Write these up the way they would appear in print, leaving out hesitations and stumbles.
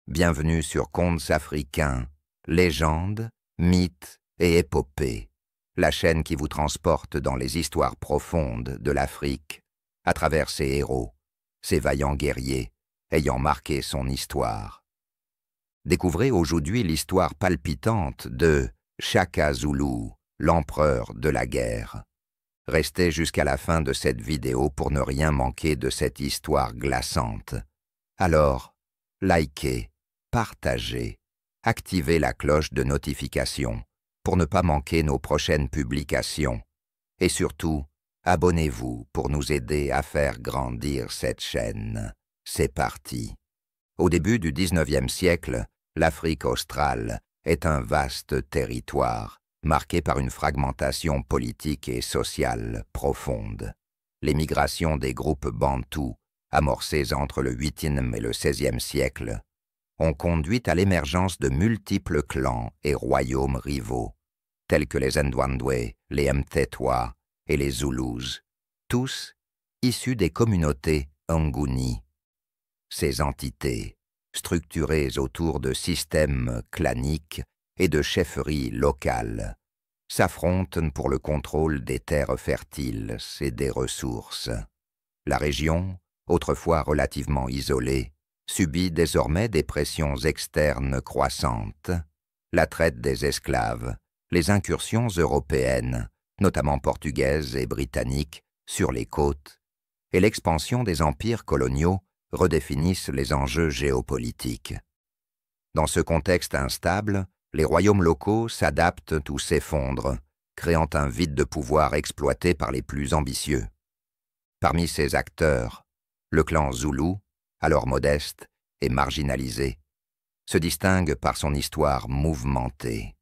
Bienvenue sur Contes africains, légendes, mythes et épopées, la chaîne qui vous transporte dans les histoires profondes de l'Afrique, à travers ses héros, ses vaillants guerriers, ayant marqué son histoire. Découvrez aujourd'hui l'histoire palpitante de Shaka Zulu, l'empereur de la guerre. Restez jusqu'à la fin de cette vidéo pour ne rien manquer de cette histoire glaçante. Alors, likez, partagez, activez la cloche de notification pour ne pas manquer nos prochaines publications. Et surtout, abonnez-vous pour nous aider à faire grandir cette chaîne. C'est parti. Au début du XIXe siècle, l'Afrique australe est un vaste territoire, marqué par une fragmentation politique et sociale profonde. Les migrations des groupes bantous, amorcées entre le 8e et le 16e siècle, ont conduit à l'émergence de multiples clans et royaumes rivaux, tels que les Ndwandwe, les Mtetwa et les Zulus, tous issus des communautés Nguni. Ces entités, structurées autour de systèmes claniques et de chefferies locales, s'affrontent pour le contrôle des terres fertiles et des ressources. La région, autrefois relativement isolée, subit désormais des pressions externes croissantes, la traite des esclaves, les incursions européennes, notamment portugaises et britanniques, sur les côtes, et l'expansion des empires coloniaux redéfinissent les enjeux géopolitiques. Dans ce contexte instable, les royaumes locaux s'adaptent ou s'effondrent, créant un vide de pouvoir exploité par les plus ambitieux. Parmi ces acteurs, le clan Zoulou, alors modeste et marginalisé, se distingue par son histoire mouvementée.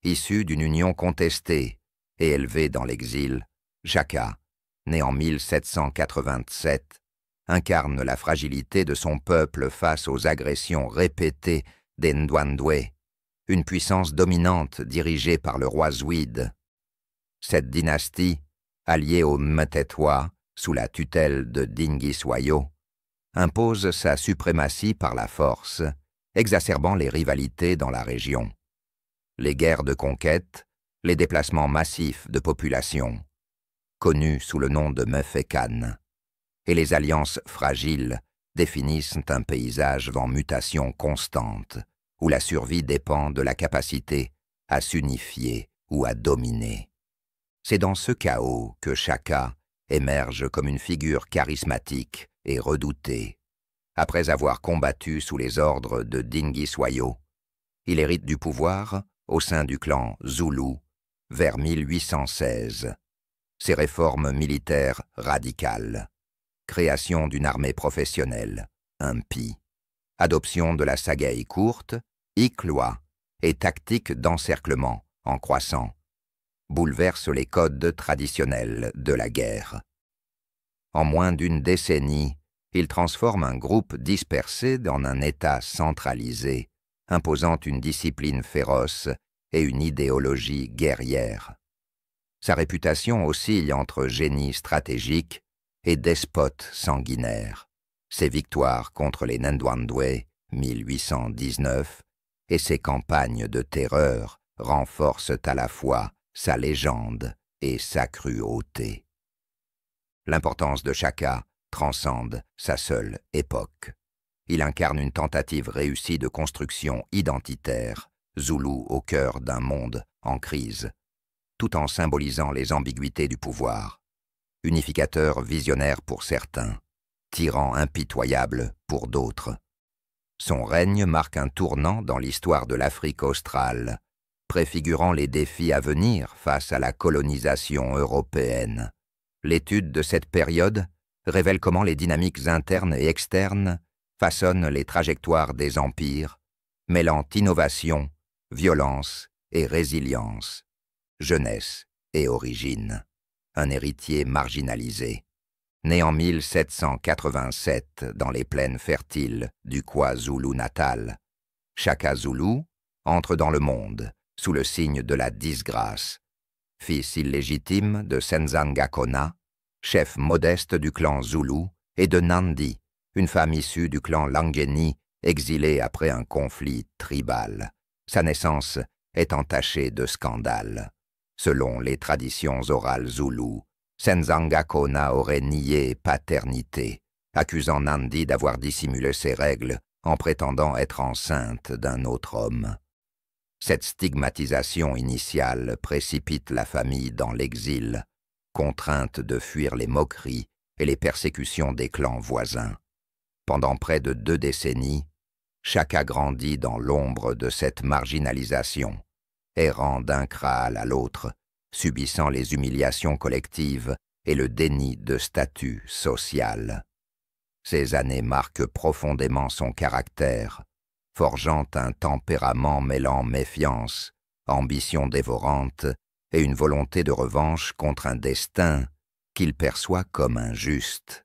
Issu d'une union contestée et élevé dans l'exil, Shaka, né en 1787, incarne la fragilité de son peuple face aux agressions répétées des Ndwandwe, une puissance dominante dirigée par le roi Zwide. Cette dynastie, alliée aux Mtetwa, sous la tutelle de Dingiswayo, impose sa suprématie par la force, exacerbant les rivalités dans la région. Les guerres de conquête, les déplacements massifs de population, connus sous le nom de Mfekan, et les alliances fragiles définissent un paysage en mutation constante, où la survie dépend de la capacité à s'unifier ou à dominer. C'est dans ce chaos que Shaka émerge comme une figure charismatique et redoutée. Après avoir combattu sous les ordres de Dingiswayo, il hérite du pouvoir au sein du clan Zoulou vers 1816. Ses réformes militaires radicales, création d'une armée professionnelle, impie, adoption de la sagaï courte, Iklwa et tactique d'encerclement en croissant, bouleversent les codes traditionnels de la guerre. En moins d'une décennie, il transforme un groupe dispersé en un État centralisé, imposant une discipline féroce et une idéologie guerrière. Sa réputation oscille entre génie stratégique et despote sanguinaire. Ses victoires contre les Ndwandwe, 1819, et ses campagnes de terreur renforcent à la fois sa légende et sa cruauté. L'importance de Shaka transcende sa seule époque. Il incarne une tentative réussie de construction identitaire, Zoulou au cœur d'un monde en crise, tout en symbolisant les ambiguïtés du pouvoir. Unificateur visionnaire pour certains, tyran impitoyable pour d'autres. Son règne marque un tournant dans l'histoire de l'Afrique australe, préfigurant les défis à venir face à la colonisation européenne. L'étude de cette période révèle comment les dynamiques internes et externes façonnent les trajectoires des empires, mêlant innovation, violence et résilience, jeunesse et origine. Un héritier marginalisé. Né en 1787 dans les plaines fertiles du KwaZulu-Natal, Shaka Zulu entre dans le monde sous le signe de la disgrâce. Fils illégitime de Senzanga Kona, chef modeste du clan Zoulou, et de Nandi, une femme issue du clan Langeni exilé après un conflit tribal. Sa naissance est entachée de scandales. Selon les traditions orales zoulous, Senzanga Kona aurait nié paternité, accusant Nandi d'avoir dissimulé ses règles en prétendant être enceinte d'un autre homme. Cette stigmatisation initiale précipite la famille dans l'exil, contrainte de fuir les moqueries et les persécutions des clans voisins. Pendant près de 2 décennies, Shaka grandit dans l'ombre de cette marginalisation, errant d'un kraal à l'autre, subissant les humiliations collectives et le déni de statut social. Ces années marquent profondément son caractère, forgeant un tempérament mêlant méfiance, ambition dévorante et une volonté de revanche contre un destin qu'il perçoit comme injuste.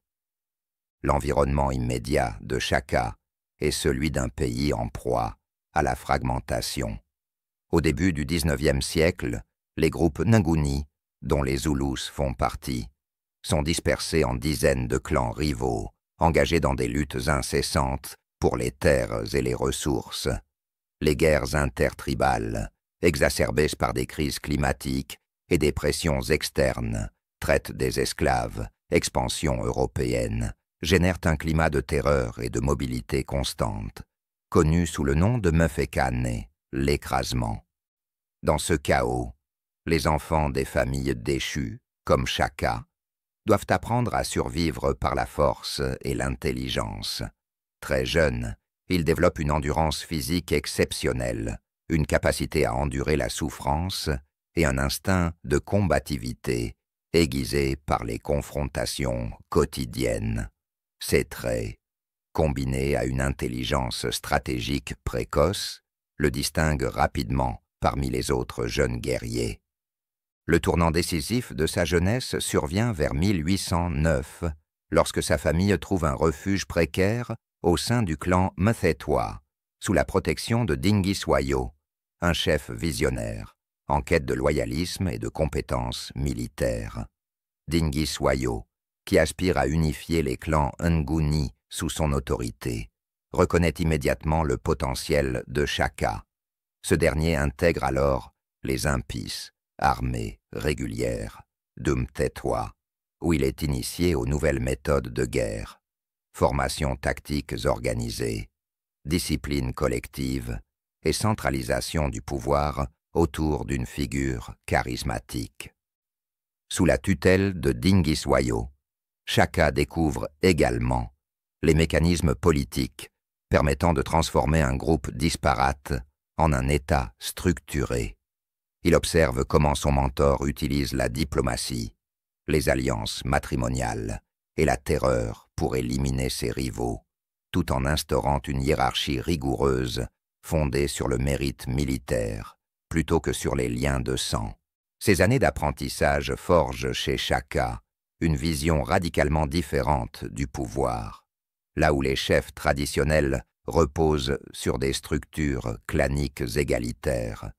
L'environnement immédiat de Shaka est celui d'un pays en proie à la fragmentation. Au début du XIXe siècle, les groupes Nguni, dont les Zoulous font partie, sont dispersés en dizaines de clans rivaux, engagés dans des luttes incessantes pour les terres et les ressources. Les guerres intertribales, exacerbées par des crises climatiques et des pressions externes, traite des esclaves, expansion européenne, génèrent un climat de terreur et de mobilité constante, connu sous le nom de Mfekane, l'écrasement. Dans ce chaos, les enfants des familles déchues, comme Shaka, doivent apprendre à survivre par la force et l'intelligence. Très jeune, il développe une endurance physique exceptionnelle, une capacité à endurer la souffrance et un instinct de combativité aiguisé par les confrontations quotidiennes. Ces traits, combinés à une intelligence stratégique précoce, le distinguent rapidement parmi les autres jeunes guerriers. Le tournant décisif de sa jeunesse survient vers 1809, lorsque sa famille trouve un refuge précaire au sein du clan Mthetwa, sous la protection de Dingiswayo, un chef visionnaire, en quête de loyalisme et de compétences militaires. Dingiswayo, qui aspire à unifier les clans Nguni sous son autorité, reconnaît immédiatement le potentiel de Shaka. Ce dernier intègre alors les Impis, armée régulière, de Mthetwa, où il est initié aux nouvelles méthodes de guerre, formations tactiques organisées, discipline collective et centralisation du pouvoir autour d'une figure charismatique. Sous la tutelle de Dingiswayo, Shaka découvre également les mécanismes politiques permettant de transformer un groupe disparate en un État structuré. Il observe comment son mentor utilise la diplomatie, les alliances matrimoniales et la terreur pour éliminer ses rivaux, tout en instaurant une hiérarchie rigoureuse fondée sur le mérite militaire plutôt que sur les liens de sang. Ces années d'apprentissage forgent chez Shaka une vision radicalement différente du pouvoir, là où les chefs traditionnels reposent sur des structures claniques égalitaires.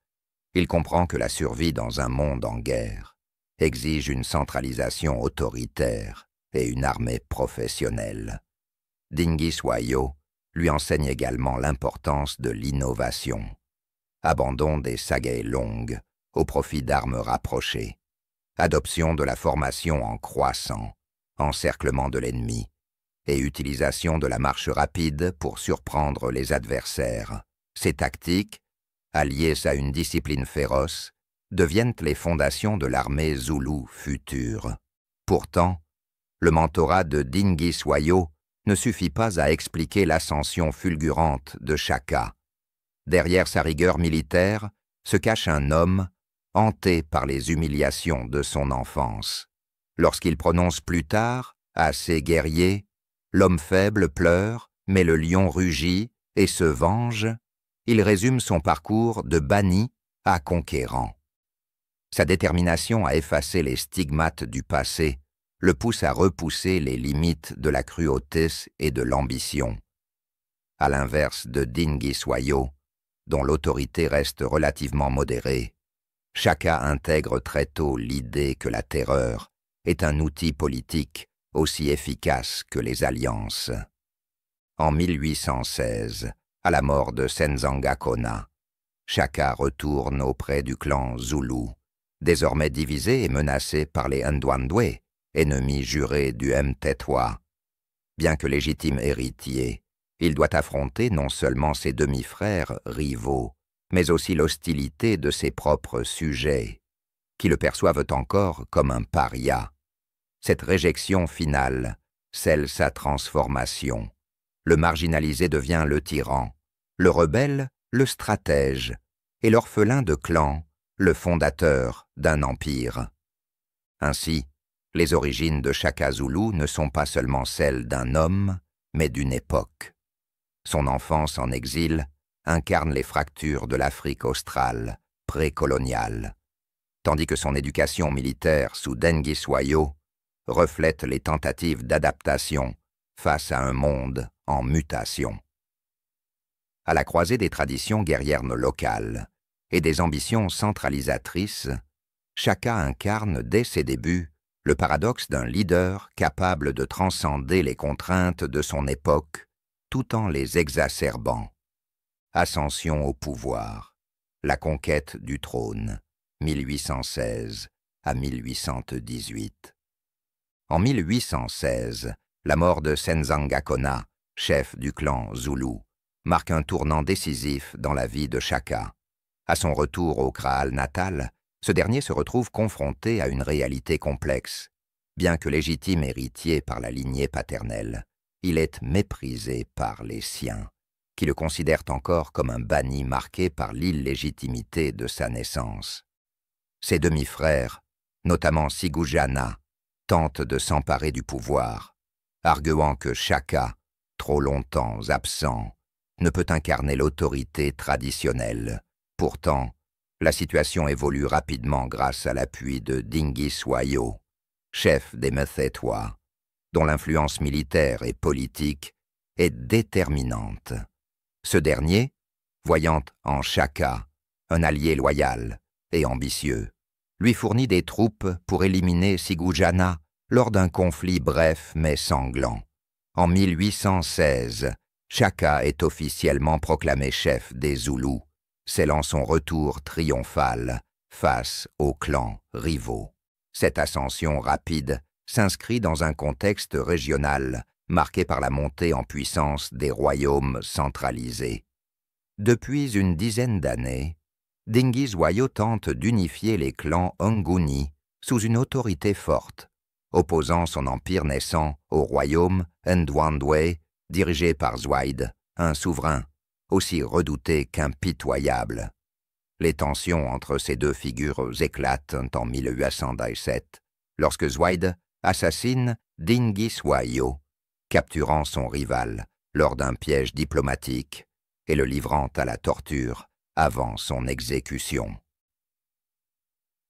Il comprend que la survie dans un monde en guerre exige une centralisation autoritaire et une armée professionnelle. Dingiswayo lui enseigne également l'importance de l'innovation. Abandon des sagaes longues au profit d'armes rapprochées. Adoption de la formation en croissant, encerclement de l'ennemi, et utilisation de la marche rapide pour surprendre les adversaires. Ces tactiques, alliées à une discipline féroce, deviennent les fondations de l'armée zoulou future. Pourtant, le mentorat de Dingiswayo ne suffit pas à expliquer l'ascension fulgurante de Shaka. Derrière sa rigueur militaire se cache un homme hanté par les humiliations de son enfance. Lorsqu'il prononce plus tard, à ses guerriers, « L'homme faible pleure, mais le lion rugit et se venge », il résume son parcours de banni à conquérant. Sa détermination à effacer les stigmates du passé le pousse à repousser les limites de la cruauté et de l'ambition. À l'inverse de Dingiswayo, dont l'autorité reste relativement modérée, Shaka intègre très tôt l'idée que la terreur est un outil politique aussi efficace que les alliances. En 1816, à la mort de Senzanga Kona, Shaka retourne auprès du clan Zoulou, désormais divisé et menacé par les Ndwandwe, ennemis jurés du Mtetwa. Bien que légitime héritier, il doit affronter non seulement ses demi-frères rivaux, mais aussi l'hostilité de ses propres sujets, qui le perçoivent encore comme un paria. Cette réjection finale scelle sa transformation. Le marginalisé devient le tyran, le rebelle le stratège, et l'orphelin de clan le fondateur d'un empire. Ainsi, les origines de Shaka Zulu ne sont pas seulement celles d'un homme, mais d'une époque. Son enfance en exil incarne les fractures de l'Afrique australe, précoloniale, tandis que son éducation militaire sous Denghis Wayo reflète les tentatives d'adaptation face à un monde en mutation. À la croisée des traditions guerrières locales et des ambitions centralisatrices, Shaka incarne dès ses débuts le paradoxe d'un leader capable de transcender les contraintes de son époque tout en les exacerbant. Ascension au pouvoir, la conquête du trône, 1816 à 1818. En 1816, la mort de Senzanga Kona, chef du clan Zoulou, marque un tournant décisif dans la vie de Shaka. À son retour au Kraal natal, ce dernier se retrouve confronté à une réalité complexe. Bien que légitime héritier par la lignée paternelle, il est méprisé par les siens, qui le considèrent encore comme un banni marqué par l'illégitimité de sa naissance. Ses demi-frères, notamment Sigujana, tentent de s'emparer du pouvoir, arguant que Shaka, trop longtemps absent, ne peut incarner l'autorité traditionnelle. Pourtant, la situation évolue rapidement grâce à l'appui de Dinghis Wayo, chef des Mtetwa, dont l'influence militaire et politique est déterminante. Ce dernier, voyant en Shaka un allié loyal et ambitieux, lui fournit des troupes pour éliminer Sigujana lors d'un conflit bref mais sanglant. En 1816, Shaka est officiellement proclamé chef des Zoulous, scellant son retour triomphal face aux clans rivaux. Cette ascension rapide s'inscrit dans un contexte régional marqué par la montée en puissance des royaumes centralisés. Depuis une dizaine d'années, Dinghis Wayo tente d'unifier les clans Nguni sous une autorité forte, opposant son empire naissant au royaume Ndwandwe dirigé par Zwaid, un souverain aussi redouté qu'impitoyable. Les tensions entre ces deux figures éclatent en 1817, lorsque Zwaid assassine Dinghis Wayo, capturant son rival lors d'un piège diplomatique et le livrant à la torture avant son exécution.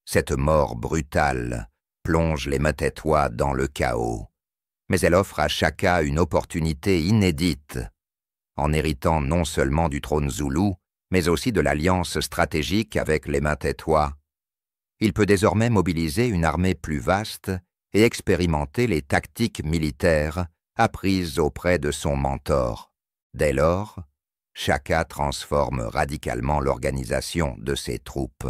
Cette mort brutale plonge les Mtetwa dans le chaos, mais elle offre à Shaka une opportunité inédite, en héritant non seulement du trône zoulou, mais aussi de l'alliance stratégique avec les Mtetwa. Il peut désormais mobiliser une armée plus vaste et expérimenter les tactiques militaires apprises auprès de son mentor. Dès lors, Shaka transforme radicalement l'organisation de ses troupes.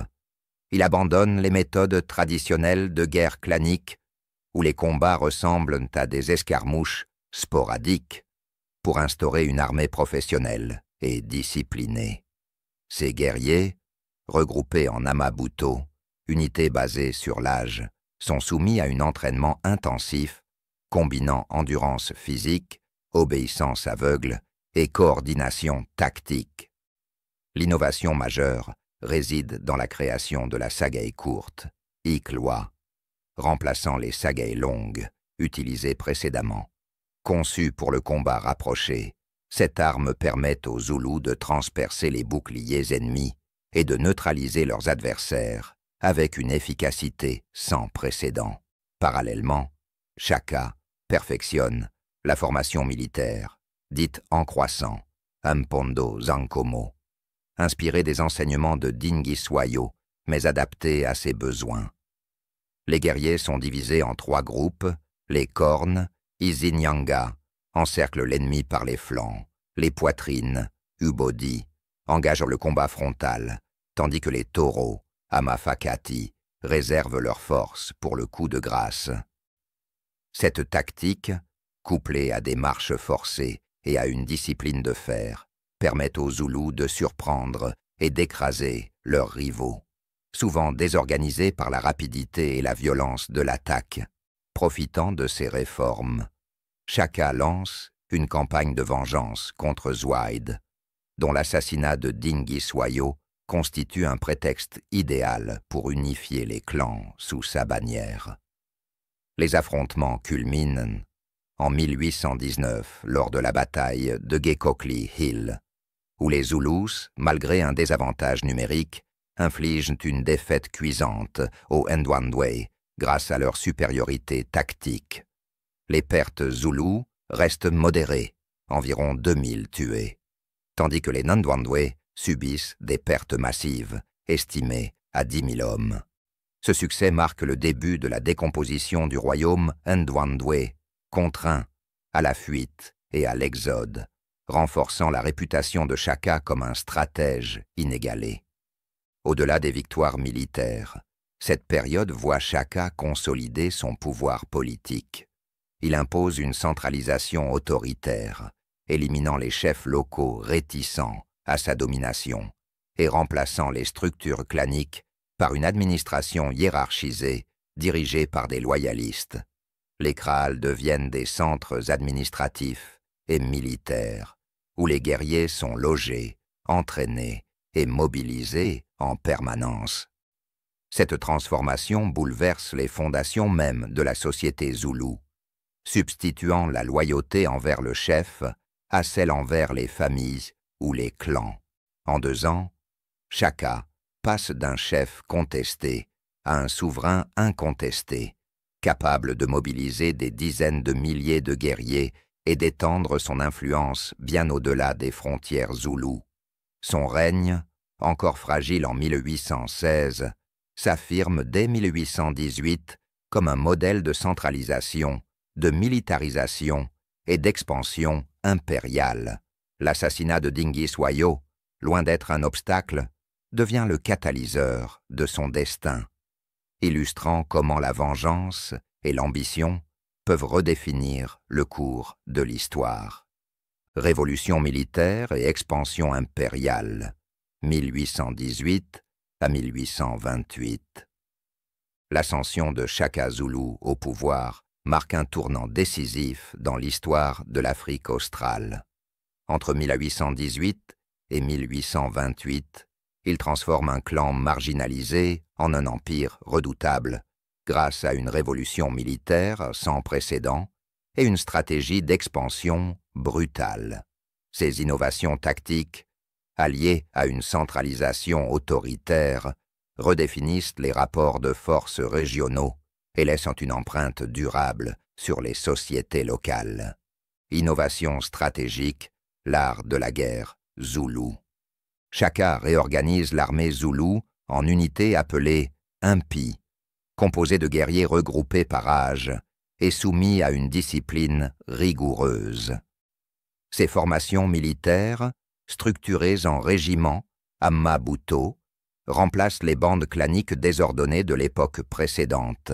Il abandonne les méthodes traditionnelles de guerre clanique, où les combats ressemblent à des escarmouches sporadiques, pour instaurer une armée professionnelle et disciplinée. Ces guerriers, regroupés en Amabuto, unité basée sur l'âge, sont soumis à un entraînement intensif, combinant endurance physique, obéissance aveugle et coordination tactique. L'innovation majeure réside dans la création de la sagae courte, Iklwa, remplaçant les sagae longues, utilisées précédemment. Conçue pour le combat rapproché, cette arme permet aux Zoulous de transpercer les boucliers ennemis et de neutraliser leurs adversaires avec une efficacité sans précédent. Parallèlement, Shaka perfectionne la formation militaire, dite en croissant, Mpondo Zankomo, inspirée des enseignements de Dinghis Wayo, mais adaptée à ses besoins. Les guerriers sont divisés en 3 groupes, les Korn, Isinyanga, encercle l'ennemi par les flancs, les poitrines, ubodi, engagent le combat frontal, tandis que les taureaux, amafakati, réservent leurs forces pour le coup de grâce. Cette tactique, couplée à des marches forcées et à une discipline de fer, permet aux Zoulous de surprendre et d'écraser leurs rivaux, souvent désorganisés par la rapidité et la violence de l'attaque. Profitant de ces réformes, Shaka lance une campagne de vengeance contre Zouaïd, dont l'assassinat de Dinguis Wayo constitue un prétexte idéal pour unifier les clans sous sa bannière. Les affrontements culminent en 1819 lors de la bataille de Gekokli Hill, où les Zoulous, malgré un désavantage numérique, infligent une défaite cuisante aux Ndwandwe grâce à leur supériorité tactique. Les pertes zoulous restent modérées, environ 2000 tués, tandis que les Ndwandwe subissent des pertes massives, estimées à 10 000 hommes. Ce succès marque le début de la décomposition du royaume Ndwandwe, contraint à la fuite et à l'exode, renforçant la réputation de Shaka comme un stratège inégalé. Au-delà des victoires militaires, cette période voit Shaka consolider son pouvoir politique. Il impose une centralisation autoritaire, éliminant les chefs locaux réticents à sa domination et remplaçant les structures claniques par une administration hiérarchisée dirigée par des loyalistes. Les kraals deviennent des centres administratifs et militaires, où les guerriers sont logés, entraînés et mobilisés en permanence. Cette transformation bouleverse les fondations mêmes de la société zoulou, substituant la loyauté envers le chef à celle envers les familles ou les clans. En 2 ans, Shaka passe d'un chef contesté à un souverain incontesté, capable de mobiliser des dizaines de milliers de guerriers et d'étendre son influence bien au-delà des frontières zoulous. Son règne, encore fragile en 1816, s'affirme dès 1818 comme un modèle de centralisation, de militarisation et d'expansion impériale. L'assassinat de Dinguis Wayo, loin d'être un obstacle, devient le catalyseur de son destin, illustrant comment la vengeance et l'ambition peuvent redéfinir le cours de l'histoire. Révolution militaire et expansion impériale, 1818 à 1828. L'ascension de Shaka Zulu au pouvoir marque un tournant décisif dans l'histoire de l'Afrique australe. Entre 1818 et 1828, il transforme un clan marginalisé en un empire redoutable, grâce à une révolution militaire sans précédent et une stratégie d'expansion brutale. Ces innovations tactiques, alliées à une centralisation autoritaire, redéfinissent les rapports de force régionaux et laissent une empreinte durable sur les sociétés locales. Innovation stratégique, l'art de la guerre zoulou. Shaka réorganise l'armée zoulou en unités appelées impis, composées de guerriers regroupés par âge et soumis à une discipline rigoureuse. Ces formations militaires, structurées en régiments, amabuto, remplacent les bandes claniques désordonnées de l'époque précédente.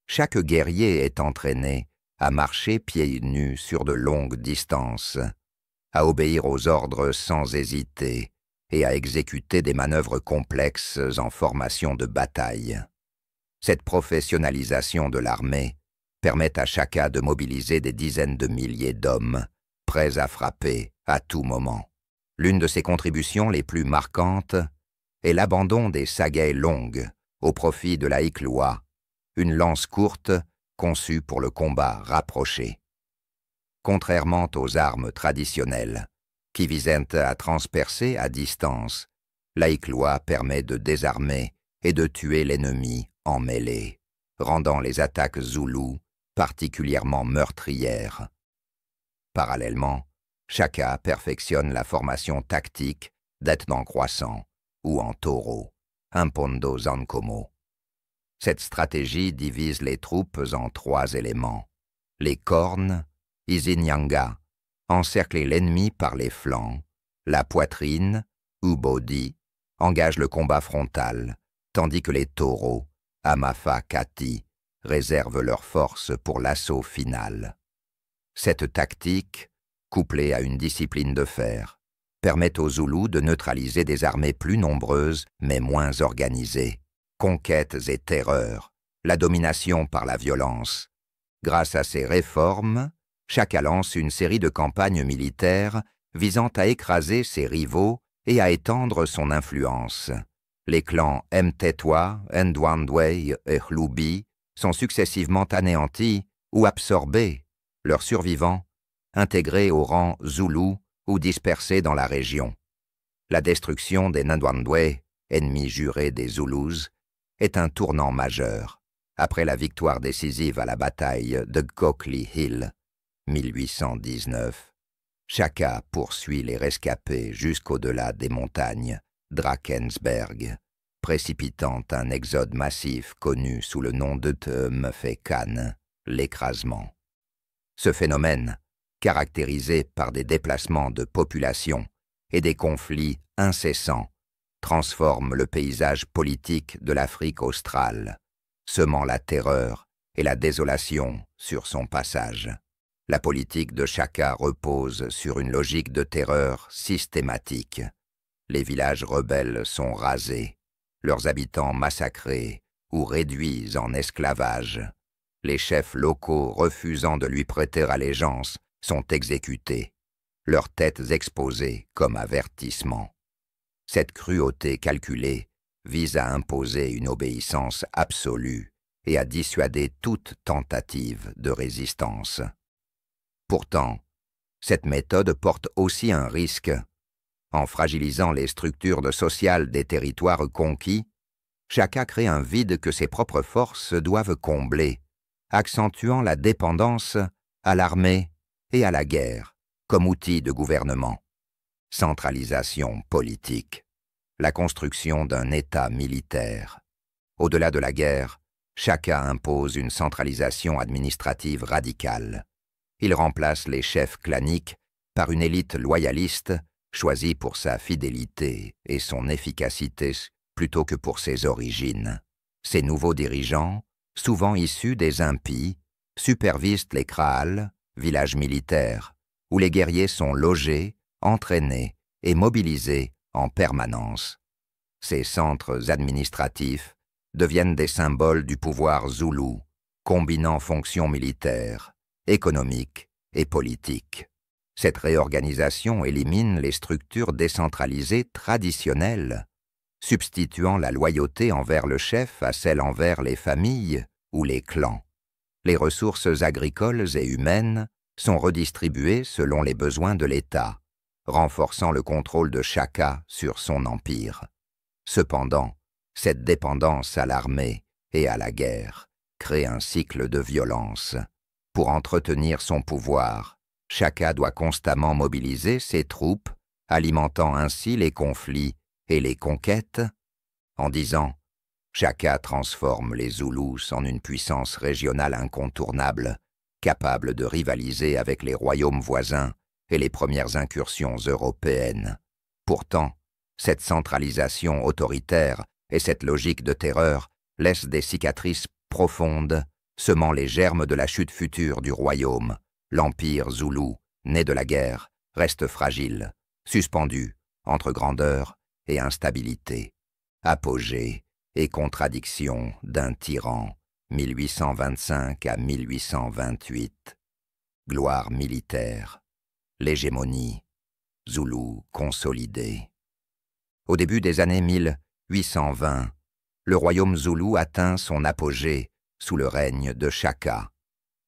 Chaque guerrier est entraîné à marcher pieds nus sur de longues distances, à obéir aux ordres sans hésiter et à exécuter des manœuvres complexes en formation de bataille. Cette professionnalisation de l'armée permet à Shaka de mobiliser des dizaines de milliers d'hommes, prêts à frapper à tout moment. L'une de ses contributions les plus marquantes est l'abandon des sagaies longues au profit de la Ikloa, une lance courte conçue pour le combat rapproché. Contrairement aux armes traditionnelles, qui visaient à transpercer à distance, la Ikloa permet de désarmer et de tuer l'ennemi en mêlée, rendant les attaques zoulous particulièrement meurtrières. Parallèlement, Shaka perfectionne la formation tactique d'Etnan croissant ou en taureau, Impondo Zankomo. Cette stratégie divise les troupes en 3 éléments: les cornes, Isinyanga, encercler l'ennemi par les flancs. La poitrine, Ubodi, engage le combat frontal, tandis que les taureaux, Amafa Kati, réservent leurs forces pour l'assaut final. Cette tactique, couplée à une discipline de fer, permet aux Zoulous de neutraliser des armées plus nombreuses mais moins organisées. Conquêtes et terreurs, la domination par la violence. Grâce à ces réformes, Shaka lance une série de campagnes militaires visant à écraser ses rivaux et à étendre son influence. Les clans Mtetwa, Ndwandwe et Hlubi sont successivement anéantis ou absorbés, leurs survivants intégrés au rang Zoulou ou dispersés dans la région. La destruction des Ndwandwe, ennemis jurés des Zoulous, est un tournant majeur. Après la victoire décisive à la bataille de Gokli Hill, 1819, Shaka poursuit les rescapés jusqu'au-delà des montagnes Drakensberg, précipitant un exode massif connu sous le nom de Teumfekan, l'écrasement. Ce phénomène, caractérisé par des déplacements de population et des conflits incessants, transforme le paysage politique de l'Afrique australe, semant la terreur et la désolation sur son passage. La politique de Shaka repose sur une logique de terreur systématique. Les villages rebelles sont rasés, leurs habitants massacrés ou réduits en esclavage. Les chefs locaux refusant de lui prêter allégeance sont exécutés, leurs têtes exposées comme avertissement. Cette cruauté calculée vise à imposer une obéissance absolue et à dissuader toute tentative de résistance. Pourtant, cette méthode porte aussi un risque. En fragilisant les structures sociales des territoires conquis, Shaka crée un vide que ses propres forces doivent combler, accentuant la dépendance à l'armée et à la guerre comme outil de gouvernement. Centralisation politique, la construction d'un État militaire. Au-delà de la guerre, Shaka impose une centralisation administrative radicale. Il remplace les chefs claniques par une élite loyaliste choisie pour sa fidélité et son efficacité plutôt que pour ses origines. Ces nouveaux dirigeants, souvent issus des impis, supervisent les kraals, villages militaires, où les guerriers sont logés, entraînés et mobilisés en permanence. Ces centres administratifs deviennent des symboles du pouvoir zoulou, combinant fonctions militaires, économiques et politiques. Cette réorganisation élimine les structures décentralisées traditionnelles, substituant la loyauté envers le chef à celle envers les familles ou les clans. Les ressources agricoles et humaines sont redistribuées selon les besoins de l'État, renforçant le contrôle de Shaka sur son empire. Cependant, cette dépendance à l'armée et à la guerre crée un cycle de violence. Pour entretenir son pouvoir, Shaka doit constamment mobiliser ses troupes, alimentant ainsi les conflits et les conquêtes. En 10 ans, Shaka transforme les Zoulous en une puissance régionale incontournable, capable de rivaliser avec les royaumes voisins et les premières incursions européennes. Pourtant, cette centralisation autoritaire et cette logique de terreur laissent des cicatrices profondes, semant les germes de la chute future du royaume. L'empire zoulou, né de la guerre, reste fragile, suspendu entre grandeur et instabilité. Apogée et contradiction d'un tyran, 1825 à 1828. Gloire militaire, l'hégémonie, zoulou consolidée. Au début des années 1820, le royaume zoulou atteint son apogée sous le règne de Shaka,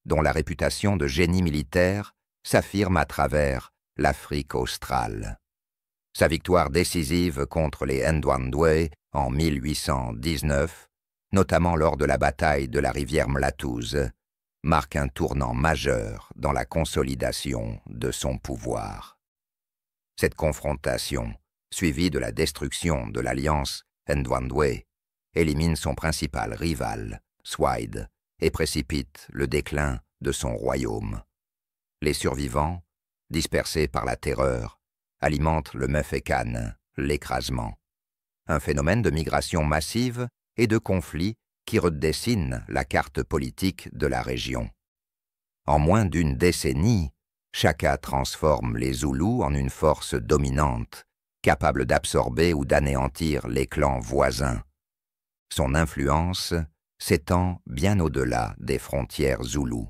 dont la réputation de génie militaire s'affirme à travers l'Afrique australe. Sa victoire décisive contre les Ndwandwe en 1819, notamment lors de la bataille de la rivière Mlatouze, marque un tournant majeur dans la consolidation de son pouvoir. Cette confrontation, suivie de la destruction de l'alliance Ndwandwe, élimine son principal rival, Swaide, et précipite le déclin de son royaume. Les survivants, dispersés par la terreur, alimentent le Mefekan, l'écrasement. Un phénomène de migration massive et de conflits qui redessine la carte politique de la région. En moins d'une décennie, Shaka transforme les Zoulous en une force dominante, capable d'absorber ou d'anéantir les clans voisins. Son influence s'étend bien au-delà des frontières zoulous.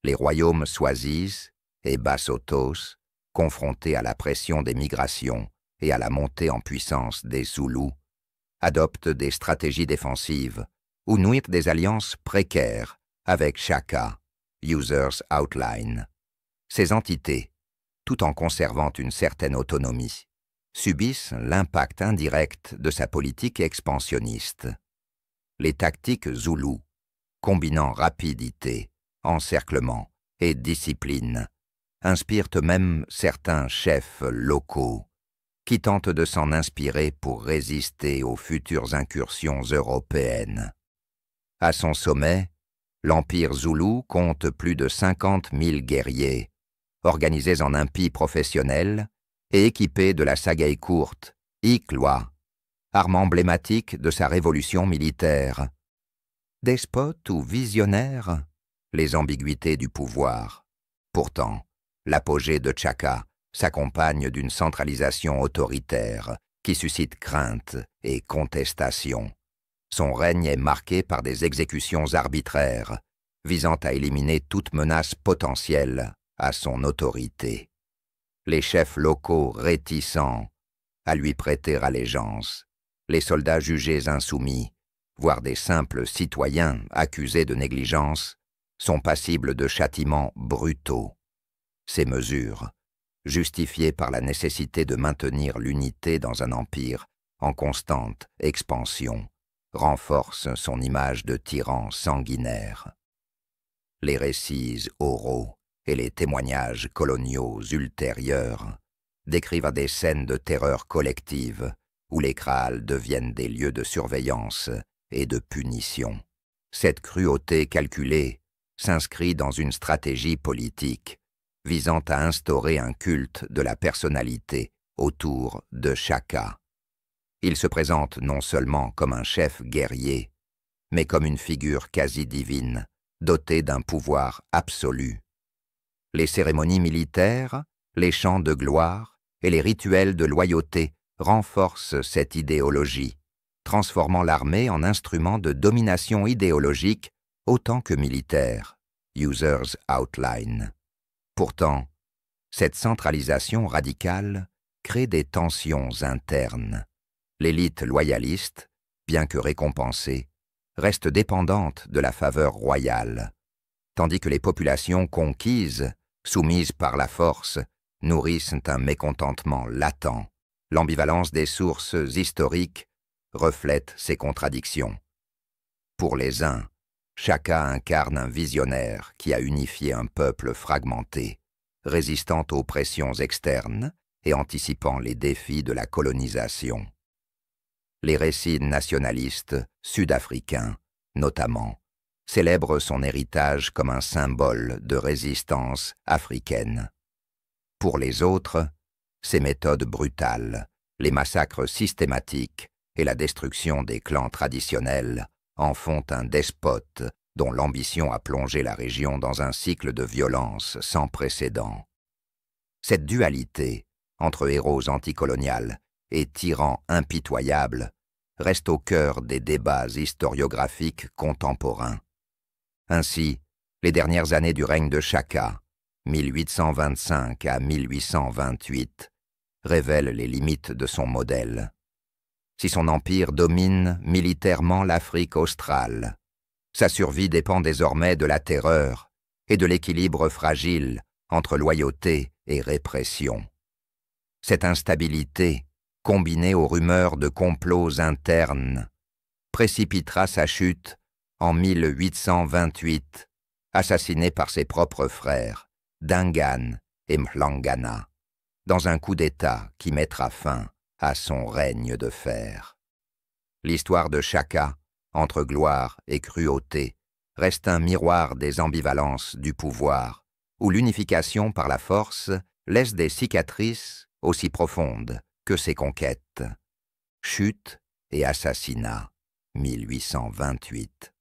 Les royaumes Swazis et Basottos, confrontés à la pression des migrations et à la montée en puissance des Zoulous, adoptent des stratégies défensives ou nouent des alliances précaires avec Shaka, Users Outline. Ces entités, tout en conservant une certaine autonomie, subissent l'impact indirect de sa politique expansionniste. Les tactiques zoulous, combinant rapidité, encerclement et discipline, inspirent même certains chefs locaux qui tentent de s'en inspirer pour résister aux futures incursions européennes. À son sommet, l'Empire zoulou compte plus de 50 000 guerriers, organisés en impis professionnels et équipés de la sagaï courte, Iklwa, arme emblématique de sa révolution militaire. Despote ou visionnaire, les ambiguïtés du pouvoir. Pourtant, l'apogée de Shaka s'accompagne d'une centralisation autoritaire qui suscite crainte et contestation. Son règne est marqué par des exécutions arbitraires, visant à éliminer toute menace potentielle à son autorité. Les chefs locaux réticents à lui prêter allégeance, les soldats jugés insoumis, voire des simples citoyens accusés de négligence, sont passibles de châtiments brutaux. Ces mesures, justifiées par la nécessité de maintenir l'unité dans un empire en constante expansion, renforcent son image de tyran sanguinaire. Les récits oraux et les témoignages coloniaux ultérieurs décrivent des scènes de terreur collective où les kraals deviennent des lieux de surveillance et de punition. Cette cruauté calculée s'inscrit dans une stratégie politique visant à instaurer un culte de la personnalité autour de Shaka. Il se présente non seulement comme un chef guerrier, mais comme une figure quasi divine, dotée d'un pouvoir absolu. Les cérémonies militaires, les chants de gloire et les rituels de loyauté renforcent cette idéologie, transformant l'armée en instrument de domination idéologique autant que militaire, Users Outline. Pourtant, cette centralisation radicale crée des tensions internes. L'élite loyaliste, bien que récompensée, reste dépendante de la faveur royale, tandis que les populations conquises, soumises par la force, nourrissent un mécontentement latent. L'ambivalence des sources historiques reflète ces contradictions. Pour les uns, Shaka incarne un visionnaire qui a unifié un peuple fragmenté, résistant aux pressions externes et anticipant les défis de la colonisation. Les récits nationalistes sud-africains, notamment, célèbrent son héritage comme un symbole de résistance africaine. Pour les autres, ses méthodes brutales, les massacres systématiques et la destruction des clans traditionnels en font un despote dont l'ambition a plongé la région dans un cycle de violence sans précédent. Cette dualité entre héros anticoloniales et tyrans impitoyables reste au cœur des débats historiographiques contemporains. Ainsi, les dernières années du règne de Shaka, 1825 à 1828, révèlent les limites de son modèle. Si son empire domine militairement l'Afrique australe, sa survie dépend désormais de la terreur et de l'équilibre fragile entre loyauté et répression. Cette instabilité, combinée aux rumeurs de complots internes, précipitera sa chute en 1828, assassiné par ses propres frères, Dingaan et Mhlangana, dans un coup d'État qui mettra fin à son règne de fer. L'histoire de Shaka, entre gloire et cruauté, reste un miroir des ambivalences du pouvoir, où l'unification par la force laisse des cicatrices aussi profondes que ses conquêtes. Chute et assassinat, 1828.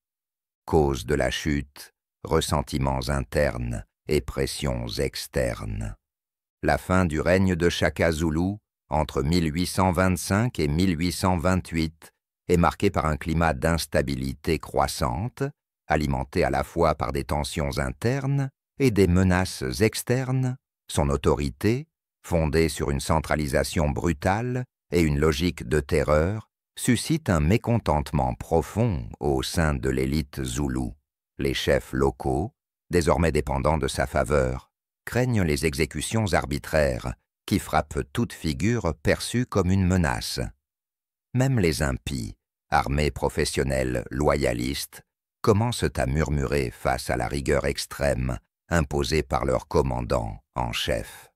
Cause de la chute, ressentiments internes et pressions externes. La fin du règne de Shaka Zulu, entre 1825 et 1828, est marquée par un climat d'instabilité croissante, alimenté à la fois par des tensions internes et des menaces externes. Son autorité, fondée sur une centralisation brutale et une logique de terreur, suscite un mécontentement profond au sein de l'élite zoulou. Les chefs locaux, désormais dépendants de sa faveur, craignent les exécutions arbitraires qui frappent toute figure perçue comme une menace. Même les impies, armées professionnelles loyalistes, commencent à murmurer face à la rigueur extrême imposée par leur commandant en chef.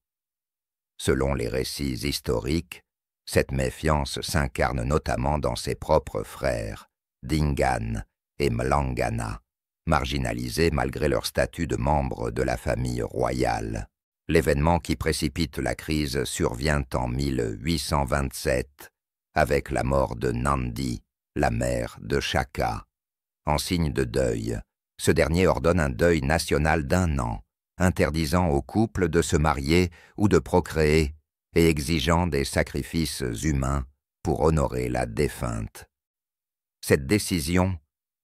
Selon les récits historiques, cette méfiance s'incarne notamment dans ses propres frères, Dingaan et Mlangana, marginalisés malgré leur statut de membres de la famille royale. L'événement qui précipite la crise survient en 1827, avec la mort de Nandi, la mère de Shaka. En signe de deuil, ce dernier ordonne un deuil national d'1 an, interdisant aux couples de se marier ou de procréer et exigeant des sacrifices humains pour honorer la défunte. Cette décision,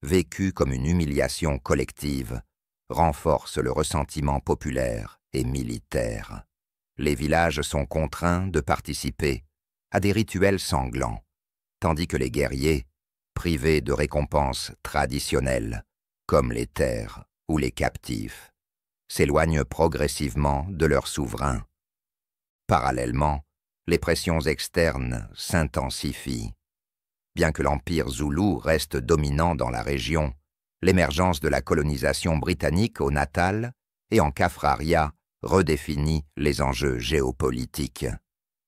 vécue comme une humiliation collective, renforce le ressentiment populaire et militaire. Les villages sont contraints de participer à des rituels sanglants, tandis que les guerriers, privés de récompenses traditionnelles, comme les terres ou les captifs, s'éloignent progressivement de leur souverain. Parallèlement, les pressions externes s'intensifient. Bien que l'empire zoulou reste dominant dans la région, l'émergence de la colonisation britannique au Natal et en Kaffraria redéfinit les enjeux géopolitiques.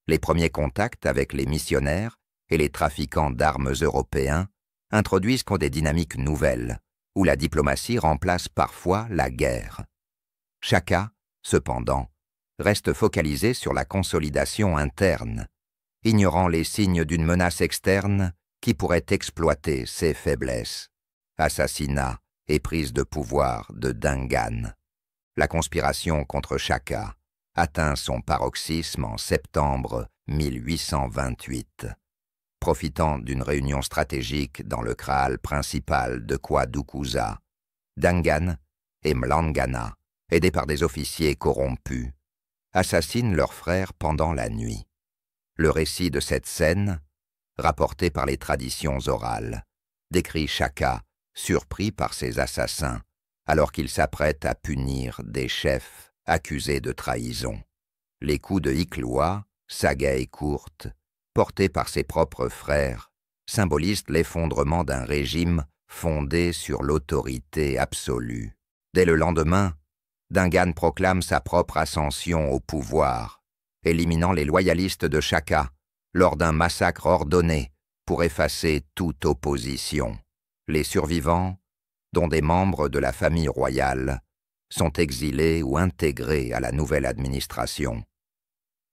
Les premiers contacts avec les missionnaires et les trafiquants d'armes européens introduisent des dynamiques nouvelles, où la diplomatie remplace parfois la guerre. Shaka, cependant, reste focalisé sur la consolidation interne, ignorant les signes d'une menace externe qui pourrait exploiter ses faiblesses. Assassinat et prise de pouvoir de Dingaan. La conspiration contre Shaka atteint son paroxysme en septembre 1828. Profitant d'une réunion stratégique dans le kraal principal de Kwadukusa, Dingaan et Mlangana, aidés par des officiers corrompus, assassinent leurs frères pendant la nuit. Le récit de cette scène, rapporté par les traditions orales, décrit Shaka surpris par ses assassins, alors qu'il s'apprête à punir des chefs accusés de trahison. Les coups de Hikloa, sagaie courte, portés par ses propres frères, symbolisent l'effondrement d'un régime fondé sur l'autorité absolue. Dès le lendemain, Dingaan proclame sa propre ascension au pouvoir, éliminant les loyalistes de Shaka lors d'un massacre ordonné pour effacer toute opposition. Les survivants, dont des membres de la famille royale, sont exilés ou intégrés à la nouvelle administration.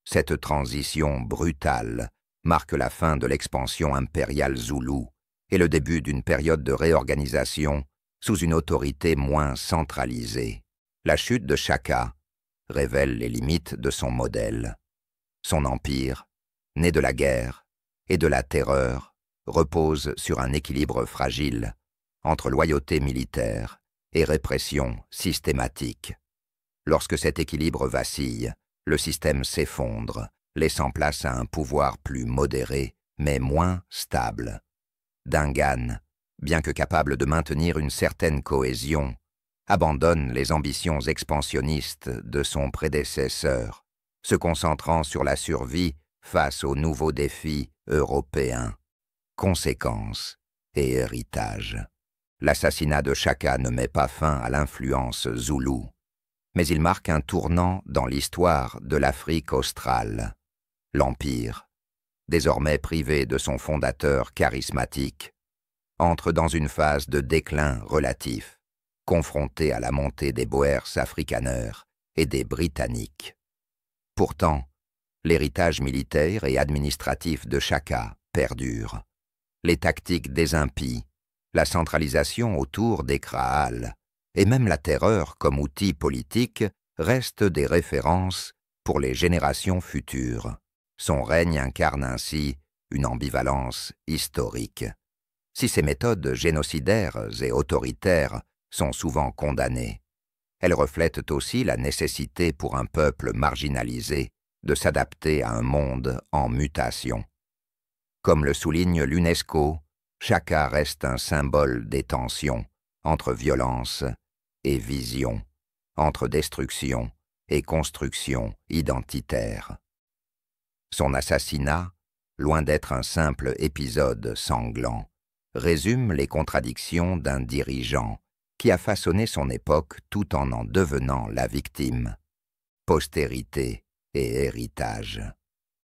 Cette transition brutale marque la fin de l'expansion impériale zoulou et le début d'une période de réorganisation sous une autorité moins centralisée. La chute de Shaka révèle les limites de son modèle. Son empire, né de la guerre et de la terreur, repose sur un équilibre fragile entre loyauté militaire et répression systématique. Lorsque cet équilibre vacille, le système s'effondre, laissant place à un pouvoir plus modéré, mais moins stable. Dingaan, bien que capable de maintenir une certaine cohésion, abandonne les ambitions expansionnistes de son prédécesseur, se concentrant sur la survie face aux nouveaux défis européens. Conséquences et héritage. L'assassinat de Shaka ne met pas fin à l'influence zoulou, mais il marque un tournant dans l'histoire de l'Afrique australe. L'Empire, désormais privé de son fondateur charismatique, entre dans une phase de déclin relatif, confronté à la montée des Boers afrikaners et des Britanniques. Pourtant, l'héritage militaire et administratif de Shaka perdure. Les tactiques des impies, la centralisation autour des Kraals, et même la terreur comme outil politique restent des références pour les générations futures. Son règne incarne ainsi une ambivalence historique. Si ces méthodes génocidaires et autoritaires sont souvent condamnées, elles reflètent aussi la nécessité pour un peuple marginalisé de s'adapter à un monde en mutation. Comme le souligne l'UNESCO, Shaka reste un symbole des tensions entre violence et vision, entre destruction et construction identitaire. Son assassinat, loin d'être un simple épisode sanglant, résume les contradictions d'un dirigeant qui a façonné son époque tout en devenant la victime. Postérité et héritage.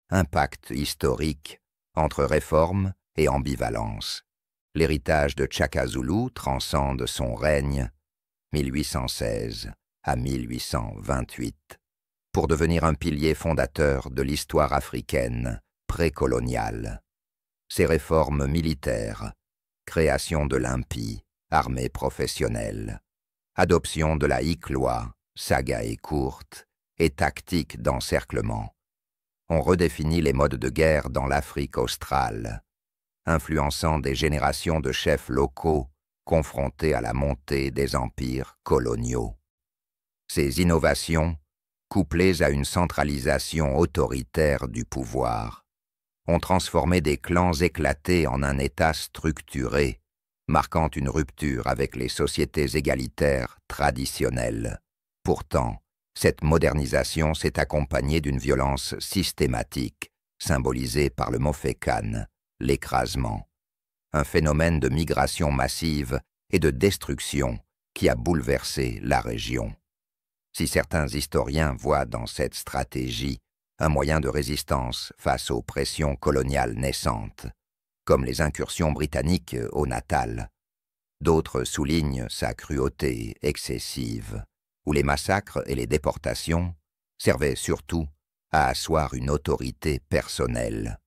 Impact historique entre réforme et ambivalence. L'héritage de Shaka Zulu transcende son règne, 1816 à 1828, pour devenir un pilier fondateur de l'histoire africaine précoloniale. Ses réformes militaires, création de l'IMPI, armée professionnelle, adoption de la hic-loi, saga et courte, et tactique d'encerclement, ont redéfini les modes de guerre dans l'Afrique australe, influençant des générations de chefs locaux confrontés à la montée des empires coloniaux. Ces innovations, couplées à une centralisation autoritaire du pouvoir, ont transformé des clans éclatés en un État structuré, marquant une rupture avec les sociétés égalitaires traditionnelles. Pourtant, cette modernisation s'est accompagnée d'une violence systématique, symbolisée par le Mofekan, l'écrasement, un phénomène de migration massive et de destruction qui a bouleversé la région. Si certains historiens voient dans cette stratégie un moyen de résistance face aux pressions coloniales naissantes, comme les incursions britanniques au Natal, d'autres soulignent sa cruauté excessive, où les massacres et les déportations servaient surtout à asseoir une autorité personnelle.